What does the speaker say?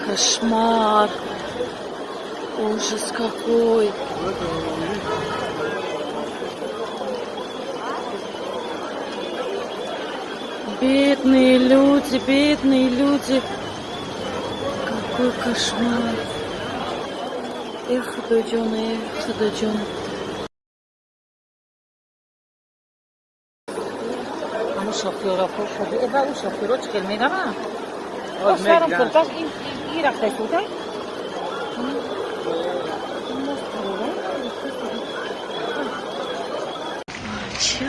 Кошмар. Ужас какой. Бедные люди, бедные люди. Какой кошмар. Эх, дойдем, эх, дойдем. همون شاخیارا خوش شده و اون شاخیارا چکل میگم سرم فرقاش این رفته سوده چه